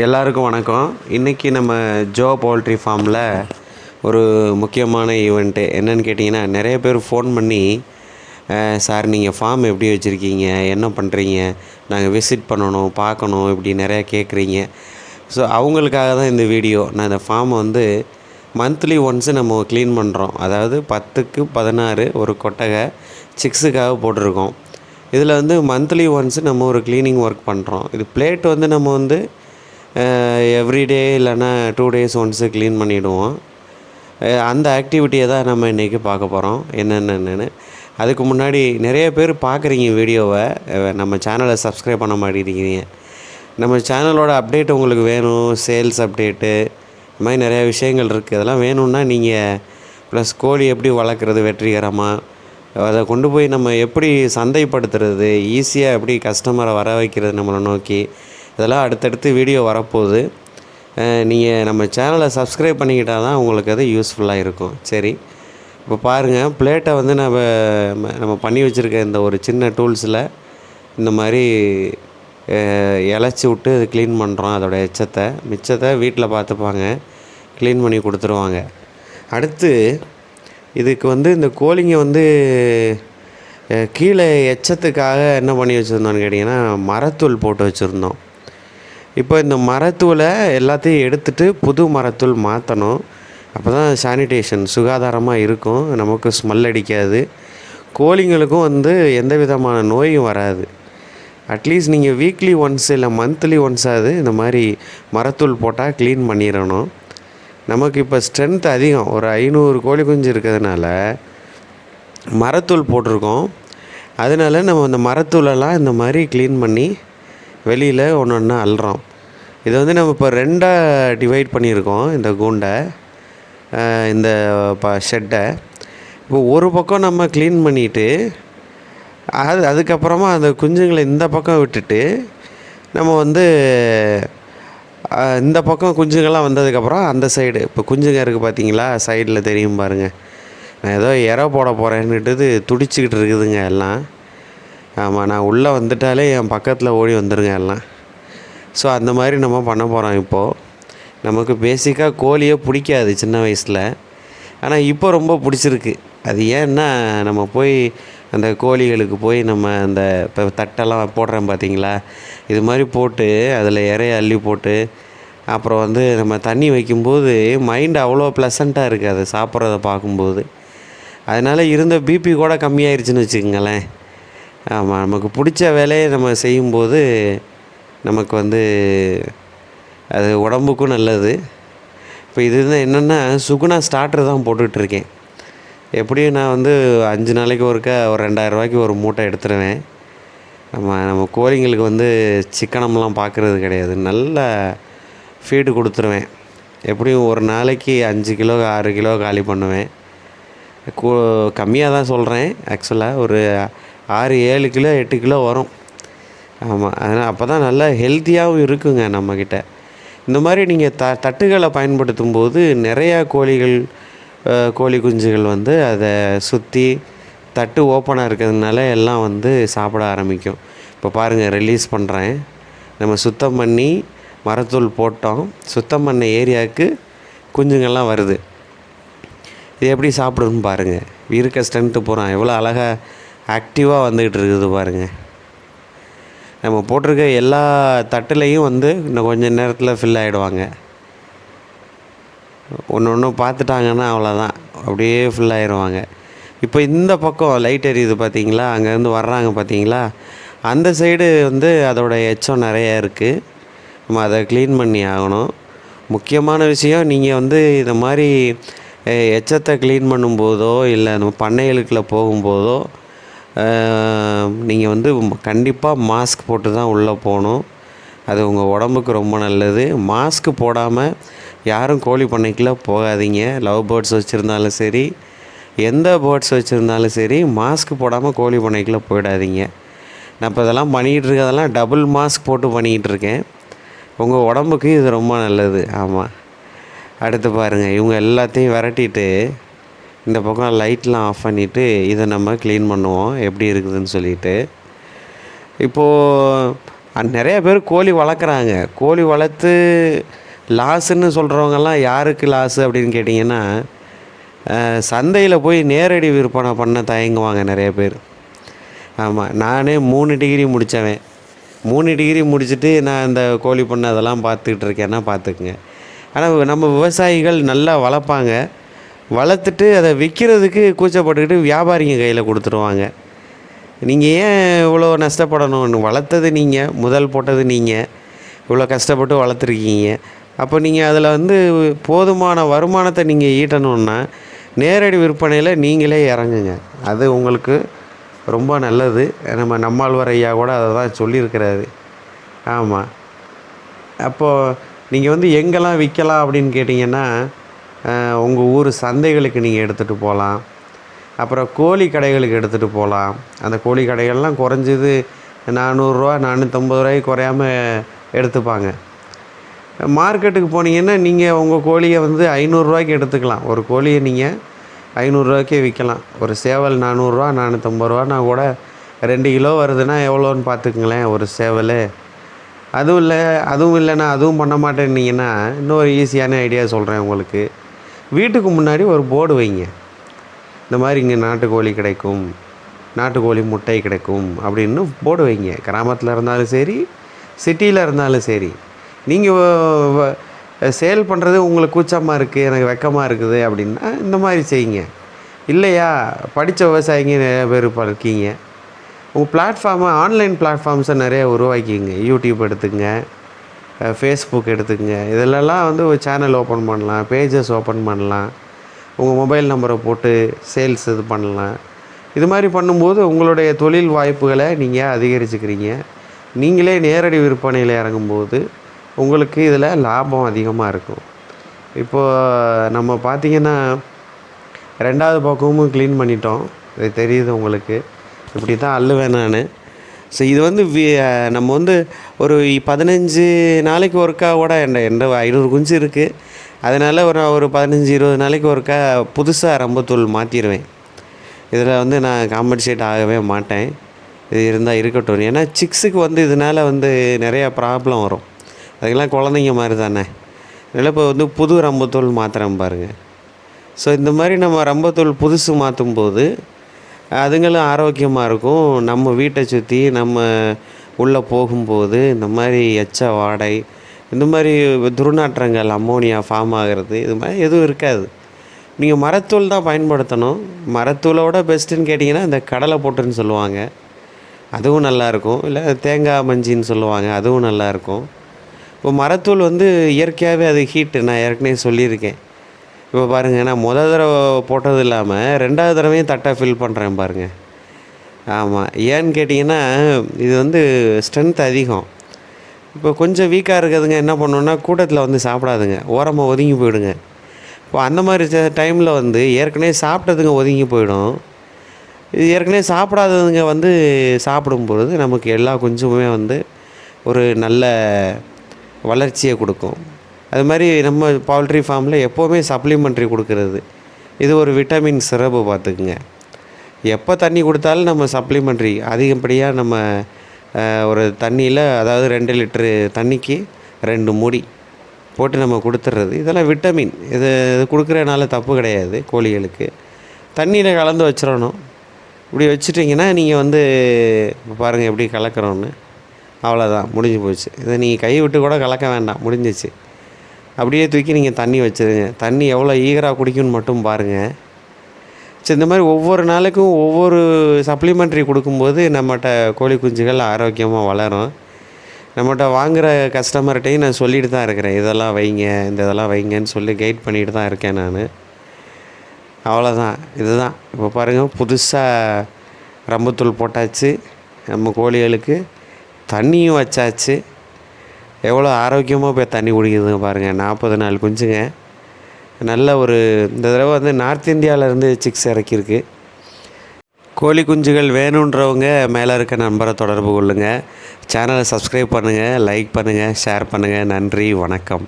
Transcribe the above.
எல்லாருக்கும் வணக்கம். இன்றைக்கி நம்ம ஜோ பவுல்ட்ரி ஃபார்மில் ஒரு முக்கியமான ஈவெண்ட்டு என்னென்னு கேட்டிங்கன்னா, நிறைய பேர் ஃபோன் பண்ணி சார் நீங்கள் ஃபார்ம் எப்படி வச்சுருக்கீங்க, என்ன பண்ணுறீங்க, நாங்கள் விசிட் பண்ணணும், பார்க்கணும், இப்படி நிறையா கேட்குறீங்க. ஸோ அவங்களுக்காக தான் இந்த வீடியோ. நான் இந்த ஃபார்மை வந்து மந்த்லி ஒன்ஸு நம்ம க்ளீன் பண்ணுறோம். அதாவது 10க்கு 16 ஒரு கொட்டகை சிக்ஸுக்காக போட்டிருக்கோம். இதில் வந்து மந்த்லி ஒன்ஸு நம்ம ஒரு க்ளீனிங் ஒர்க் பண்ணுறோம். இது பிளேட் வந்து நம்ம வந்து எவ்ரிடே இல்லைன்னா 2 டேஸ் ஒன்ஸு க்ளீன் பண்ணிவிடுவோம். அந்த ஆக்டிவிட்டியை தான் நம்ம இன்றைக்கி பார்க்க போகிறோம் என்னென்னு. அதுக்கு முன்னாடி நிறைய பேர் பார்க்குறீங்க வீடியோவை, நம்ம சேனலை சப்ஸ்கிரைப் பண்ண மாட்டேங்கிறீங்க. நம்ம சேனலோட அப்டேட் உங்களுக்கு வேணும், சேல்ஸ் அப்டேட்டு, இது மாதிரி நிறையா விஷயங்கள் இருக்குது. அதெல்லாம் வேணும்னா நீங்கள் ப்ளஸ் கோழி எப்படி வளர்க்குறது வெற்றிகரமாக, அதை கொண்டு போய் நம்ம எப்படி சந்தைப்படுத்துறது, ஈஸியாக எப்படி கஸ்டமரை வர வைக்கிறது நம்மளை நோக்கி, இதெல்லாம் அடுத்தடுத்து வீடியோ வரப்போகுது. நீங்கள் நம்ம சேனலை சப்ஸ்கிரைப் பண்ணிக்கிட்டால் தான் உங்களுக்கு அது யூஸ்ஃபுல்லாக இருக்கும். சரி, இப்போ பாருங்கள், பிளேட்டை வந்து நம்ம பண்ணி வச்சுருக்க இந்த ஒரு சின்ன டூல்ஸில் இந்த மாதிரி இலச்சி விட்டு அது க்ளீன் பண்ணுறோம். அதோடய எச்சத்தை மிச்சத்தை வீட்டில் பார்த்துப்பாங்க, க்ளீன் பண்ணி கொடுத்துருவாங்க. அடுத்து இதுக்கு வந்து இந்த கோழிங்க வந்து கீழே எச்சத்துக்காக என்ன பண்ணி வச்சுருந்தோன்னு கேட்டிங்கன்னா, மரத்தூள் போட்டு வச்சுருந்தோம். இப்போ இந்த மரத்தூளை எல்லாத்தையும் எடுத்துகிட்டு புது மரத்தூள் மாற்றணும். அப்போ தான் சானிடேஷன் சுகாதாரமாக இருக்கும், நமக்கு ஸ்மெல் அடிக்காது, கோழிங்களுக்கும் வந்து எந்த விதமான நோயும் வராது. அட்லீஸ்ட் நீங்கள் வீக்லி ஒன்ஸ் இல்லை மந்த்லி ஒன்ஸாவது இந்த மாதிரி மரத்தூள் போட்டால் க்ளீன் பண்ணிடணும். நமக்கு இப்போ ஸ்ட்ரென்த் அதிகம், ஒரு 500 கோழி குஞ்சு இருக்கிறதுனால மரத்தூள் போட்டிருக்கோம். அதனால நம்ம இந்த மரத்தூளெல்லாம் இந்த மாதிரி க்ளீன் பண்ணி வெளியில் ஒன்று ஒன்றா அள்ளுறோம். இதை வந்து நம்ம இப்போ 2ஆக டிவைட் பண்ணியிருக்கோம். இந்த கூண்டை, இந்த ஷெட்டை இப்போ ஒரு பக்கம் நம்ம க்ளீன் பண்ணிவிட்டு அதுக்கப்புறமா அந்த குஞ்சுங்களை இந்த பக்கம் விட்டுட்டு நம்ம வந்து இந்த பக்கம் குஞ்சுங்கள்லாம் வந்ததுக்கப்புறம் அந்த சைடு இப்போ குஞ்சுங்க இருக்குது பார்த்தீங்களா, சைடில் தெரியும் பாருங்கள். நான் ஏதோ இறை போட போகிறேன்னுட்டு துடிச்சிக்கிட்டு இருக்குதுங்க எல்லாம். ஆமாம், நான் உள்ளே வந்துட்டாலே என் பக்கத்தில் ஓடி வந்துடுங்க எல்லாம். ஸோ அந்த மாதிரி நம்ம பண்ண போகிறோம். இப்போது நமக்கு பேசிக்காக கோழியே பிடிக்காது சின்ன வயசில், ஆனால் இப்போ ரொம்ப பிடிச்சிருக்கு. அது ஏன்னா நம்ம போய் அந்த கோழிகளுக்கு போய் நம்ம அந்த இப்போ தட்டெல்லாம் போடுறேன் பார்த்தீங்களா, இது மாதிரி போட்டு அதில் இறைய அள்ளி போட்டு அப்புறம் வந்து நம்ம தண்ணி வைக்கும்போது மைண்டு அவ்வளோ ப்ளசண்ட்டாக இருக்குது அதை சாப்பிட்றத பார்க்கும்போது. அதனால் இருந்த பிபி கூட கம்மியாயிருச்சுன்னு வச்சுக்கோங்களேன். ஆமாம், நமக்கு பிடிச்ச வேலையை நம்ம செய்யும்போது நமக்கு வந்து அது உடம்புக்கும் நல்லது. இப்போ இது என்னென்னா சுகுணா ஸ்டார்டர் தான் போட்டுட்ருக்கேன். எப்படியும் நான் வந்து 5 நாளைக்கு ஒருக்கா ஒரு 2000 ரூபாய்க்கு ஒரு மூட்டை எடுத்துருவேன். நம்ம கோழிங்களுக்கு வந்து சிக்கனம்லாம் பார்க்குறது கிடையாது, நல்ல ஃபீடு கொடுத்துருவேன். எப்படியும் ஒரு நாளைக்கு 5 கிலோ 6 கிலோ காலி பண்ணுவேன். கம்மியாக தான் சொல்கிறேன், ஆக்சுவலாக ஒரு 6-7 கிலோ 8 கிலோ வரும். ஆமாம், அதனால் அப்போ தான் நல்லா ஹெல்த்தியாகவும் இருக்குங்க நம்மக்கிட்ட. இந்த மாதிரி நீங்கள் தட்டுகளை பயன்படுத்தும் போது நிறையா கோழி குஞ்சுகள் வந்து அதை சுற்றி தட்டு ஓப்பனாக இருக்கிறதுனால எல்லாம் வந்து சாப்பிட ஆரம்பிக்கும். இப்போ பாருங்கள், ரிலீஸ் பண்ணுறேன். நம்ம சுத்தம் பண்ணி மரத்தூள் போட்டோம், சுத்தம் பண்ண ஏரியாவுக்கு குஞ்சுங்கள்லாம் வருது. இது எப்படி சாப்பிடுன்னு பாருங்கள். இருக்க ஸ்ட்ரென்த்து போகிறோம், எவ்வளோ அழகாக ஆக்டிவாக வந்துக்கிட்டு இருக்குது பாருங்கள். நம்ம போட்டிருக்க எல்லா தட்டுலையும் வந்து இன்னும் கொஞ்சம் நேரத்தில் ஃபில் ஆகிடுவாங்க. ஒன்று பார்த்துட்டாங்கன்னா அவ்வளோதான், அப்படியே ஃபில் ஆகிடுவாங்க. இப்போ இந்த பக்கம் லைட் எரியுது பார்த்தீங்களா, அங்கேருந்து வர்றாங்க பார்த்தீங்களா, அந்த சைடு வந்து அதோடய எச்சம் நிறையா இருக்குது. நம்ம அதை க்ளீன் பண்ணி ஆகணும். முக்கியமான விஷயம், நீங்கள் வந்து இந்த மாதிரி எச்சத்தை க்ளீன் பண்ணும்போதோ இல்லை நம்ம பண்ணைகளுக்குள்ள போகும்போதோ நீங்கள் வந்து கண்டிப்பாக மாஸ்க் போட்டு தான் உள்ளே போகணும். அது உங்கள் உடம்புக்கு ரொம்ப நல்லது. மாஸ்க் போடாமல் யாரும் கோழி பண்ணைக்குள்ளே போகாதீங்க. லவ் பேர்ட்ஸ் வச்சுருந்தாலும் சரி, எந்த பேர்ட்ஸ் வச்சுருந்தாலும் சரி, மாஸ்க் போடாமல் கோழி பண்ணைக்குள்ளே போயிடாதீங்க. நான் இப்போ இதெல்லாம் பண்ணிக்கிட்டு இருக்கிறதெல்லாம் டபுள் மாஸ்க் போட்டு பண்ணிக்கிட்டு இருக்கேன். உங்கள் உடம்புக்கு இது ரொம்ப நல்லது. ஆமாம், அடுத்து பாருங்கள், இவங்க எல்லாத்தையும் விரட்டிட்டு இந்த பக்கம் லைட்லாம் ஆஃப் பண்ணிவிட்டு இதை நம்ம க்ளீன் பண்ணுவோம் எப்படி இருக்குதுன்னு சொல்லிவிட்டு. இப்போது நிறைய பேர் கோழி வளர்க்குறாங்க. கோழி வளர்த்து லாஸுன்னு சொல்கிறவங்கெல்லாம் யாருக்கு லாஸு அப்படின்னு கேட்டிங்கன்னா, சந்தையில் போய் நேரடி விற்பனை பண்ண தயங்குவாங்க நிறைய பேர். ஆமாம், நானே 3 டிகிரி முடித்தவன். 3 டிகிரி முடிச்சுட்டு நான் இந்த கோழி பண்ணை அதெல்லாம் பார்த்துக்கிட்டு இருக்கேன்னா பார்த்துக்குங்க. ஆனால் நம்ம விவசாயிகள் நல்லா வளர்ப்பாங்க. வளர்த்துட்டு அதை விற்கிறதுக்கு கூச்சப்பட்டுக்கிட்டு வியாபாரிங்க கையில் கொடுத்துருவாங்க. நீங்கள் ஏன் இவ்வளோ நஷ்டப்படணும்? வளர்த்தது நீங்கள், முதல் போட்டது நீங்கள், இவ்வளோ கஷ்டப்பட்டு வளர்த்துருக்கீங்க. அப்போ நீங்கள் அதில் போதுமான வருமானத்தை நீங்கள் ஈட்டணுன்னா நேரடி விற்பனையில் நீங்களே இறங்குங்க. அது உங்களுக்கு ரொம்ப நல்லது. நம்மாழ்வார் ஐயா கூட அதை தான் சொல்லியிருக்கிறாரு. ஆமாம். அப்போது நீங்கள் எங்கெல்லாம் விற்கலாம் அப்படின்னு கேட்டிங்கன்னா, உங்கள் ஊர் சந்தைகளுக்கு நீங்கள் எடுத்துகிட்டு போகலாம். அப்புறம் கோழி கடைகளுக்கு எடுத்துகிட்டு போகலாம். அந்த கோழி கடைகள்லாம் குறைஞ்சது 400 450 குறையாம எடுத்துப்பாங்க. மார்க்கெட்டுக்கு போனீங்கன்னா நீங்கள் உங்கள் கோழியை 500 எடுத்துக்கலாம். ஒரு கோழியை நீங்கள் 500 விற்கலாம். ஒரு சேவல் 400 450 கூட 2 கிலோ வருதுன்னா எவ்வளோன்னு பார்த்துக்குங்களேன் ஒரு சேவல். அதுவும் இல்லைன்னா அதுவும் பண்ண மாட்டேன்னீங்கன்னா, இன்னொரு ஈஸியான ஐடியா சொல்கிறேன் உங்களுக்கு. வீட்டுக்கு முன்னாடி ஒரு போர்டு வைங்க. இந்த மாதிரி இங்கே நாட்டுக்கோழி கிடைக்கும், நாட்டுக்கோழி முட்டை கிடைக்கும் அப்படின்னு போர்டு வைங்க. கிராமத்தில் இருந்தாலும் சரி, சிட்டியில் இருந்தாலும் சரி. நீங்கள் சேல் பண்ணுறது உங்களுக்கு கூச்சமாக இருக்குது, எனக்கு வெக்கமாக இருக்குது அப்படின்னா இந்த மாதிரி செய்யுங்க. இல்லையா, படித்த விவசாயிங்க நிறைய பேர் இப்போ இருக்கீங்க. உங்கள் பிளாட்ஃபார்மை, ஆன்லைன் பிளாட்ஃபார்ம்ஸை நிறைய உருவாக்கிங்க. யூடியூப் எடுத்துக்கங்க, ஃபேஸ்புக் எடுத்துக்கங்க. இதிலெல்லாம் ஒரு சேனல் ஓப்பன் பண்ணலாம், பேஜஸ் ஓப்பன் பண்ணலாம். உங்கள் மொபைல் நம்பரை போட்டு சேல்ஸ் இது பண்ணலாம். இது மாதிரி பண்ணும்போது உங்களுடைய தொழில் வாய்ப்புகளை நீங்கள் அதிகரிச்சுக்கிறீங்க. நீங்களே நேரடி விற்பனையில் இறங்கும்போது உங்களுக்கு இதில் லாபம் அதிகமாக இருக்கும். இப்போது நம்ம பார்த்திங்கன்னா 2வது பக்கமும் க்ளீன் பண்ணிட்டோம். இது தெரியுது உங்களுக்கு. இப்படி தான் அள்ளுவேன் நான். ஸோ இது நம்ம ஒரு 15 நாளைக்கு ஒருக்கா கூட என்கிட்ட 500 குஞ்சு இருக்குது. அதனால் ஒரு 15-20 நாளைக்கு ஒருக்கா புதுசாக ரம்பத்தூள் மாற்றிடுவேன். இதில் நான் காம்பன்சேட் ஆகவே மாட்டேன். இது இருந்தால் இருக்கட்டும். ஏன்னா சிக்ஸுக்கு இதனால் நிறையா ப்ராப்ளம் வரும். அதுக்கெல்லாம் குழந்தைங்க மாதிரி தானே. அதனால் இப்போ புது ரம்பத்தூள் மாற்றுறேன் பாருங்கள். ஸோ இந்த மாதிரி நம்ம ரம்பத்தூள் புதுசு மாற்றும்போது அதுங்களும் ஆரோக்கியமாக இருக்கும். நம்ம வீட்டை சுற்றி நம்ம உள்ளே போகும்போது இந்த மாதிரி எச்ச வாடை, இந்த மாதிரி துர்நாற்றங்கள், அம்மோனியா ஃபார்ம் ஆகிறது, இது மாதிரி எதுவும் இருக்காது. நீங்கள் மரத்தூள் தான் பயன்படுத்தணும். மரத்தூளோட பெஸ்ட்டுன்னு கேட்டிங்கன்னா இந்த கடலை போட்டுன்னு சொல்லுவாங்க, அதுவும் நல்லாயிருக்கும். இல்லை தேங்காய் மஞ்சின்னு சொல்லுவாங்க, அதுவும் நல்லாயிருக்கும். இப்போ மரத்தூள் இயற்கையாகவே அது ஹீட்டு, நான் ஏற்கனவே சொல்லியிருக்கேன். இப்போ பாருங்கள், நான் தடவை போட்டது இல்லாமல் 2வது தடவையும் தட்டை ஃபில் பண்ணுறேன் பாருங்கள். ஆமாம், ஏன்னு கேட்டிங்கன்னா இது ஸ்ட்ரென்த் அதிகம். இப்போ கொஞ்சம் வீக்காக இருக்கிறதுங்க என்ன பண்ணுன்னா கூட்டத்தில் சாப்பிடாதுங்க, ஓரமாக ஒதுங்கி போயிடுங்க. இப்போ அந்த மாதிரி டைமில் ஏற்கனவே சாப்பிட்டதுங்க ஒதுங்கி போயிடும். இது ஏற்கனவே சாப்பிடாததுங்க சாப்பிடும்பொழுது நமக்கு எல்லா குஞ்சுமே ஒரு நல்ல வளர்ச்சியை கொடுக்கும். அது மாதிரி நம்ம பவுல்ட்ரி ஃபார்மில் எப்போவுமே சப்ளிமெண்ட்ரி கொடுக்கறது, இது ஒரு விட்டமின் சிறப்பு பார்த்துக்குங்க. எப்போ தண்ணி கொடுத்தாலும் நம்ம சப்ளிமெண்ட்ரி அதிகப்படியாக நம்ம ஒரு தண்ணியில், அதாவது 2 லிட்ரு தண்ணிக்கு 2 மூடி போட்டு நம்ம கொடுத்துட்றது. இதெல்லாம் விட்டமின். இது கொடுக்குறதுனால தப்பு கிடையாது. கோழிகளுக்கு தண்ணியில் கலந்து வச்சிடணும். இப்படி வச்சுட்டிங்கன்னா நீங்கள் இப்போ பாருங்கள் எப்படி கலக்கிறோன்னு. அவ்வளோதான், முடிஞ்சு போச்சு. இதை நீங்கள் கை விட்டு கூட கலக்க வேண்டாம், முடிஞ்சிச்சு. அப்படியே தூக்கி நீங்கள் தண்ணி வச்சுருங்க. தண்ணி எவ்வளோ ஈகராக குடிக்கும்னு மட்டும் பாருங்கள். சரி, இந்த மாதிரி ஒவ்வொரு நாளைக்கும் ஒவ்வொரு சப்ளிமெண்ட்ரி கொடுக்கும்போது நம்மகிட்ட கோழி குஞ்சுகள் ஆரோக்கியமாக வளரும். நம்மகிட்ட வாங்குகிற கஸ்டமர்கிட்டையும் நான் சொல்லிட்டு தான் இருக்கிறேன், இதெல்லாம் வைங்க, இதெல்லாம் வைங்கன்னு சொல்லி கைட் பண்ணிட்டு தான் இருக்கேன் நான். அவ்வளோதான், இதுதான். இப்போ பாருங்கள், புதுசாக ரம்பத்தூள் போட்டாச்சு, நம்ம கோழிகளுக்கு தண்ணியும் வச்சாச்சு. எவ்வளோ ஆரோக்கியமாக போய் தண்ணி குடிக்குதுங்க பாருங்கள். 40 குஞ்சுங்க. நல்ல ஒரு இந்த தடவை நார்த் இந்தியாவிலேருந்து சிக்ஸ் இறக்கியிருக்கு. கோழி குஞ்சுகள் வேணுன்றவங்க மேலே இருக்க நம்பரை தொடர்பு கொள்ளுங்கள். சேனலை சப்ஸ்கிரைப் பண்ணுங்கள், லைக் பண்ணுங்கள், ஷேர் பண்ணுங்கள். நன்றி, வணக்கம்.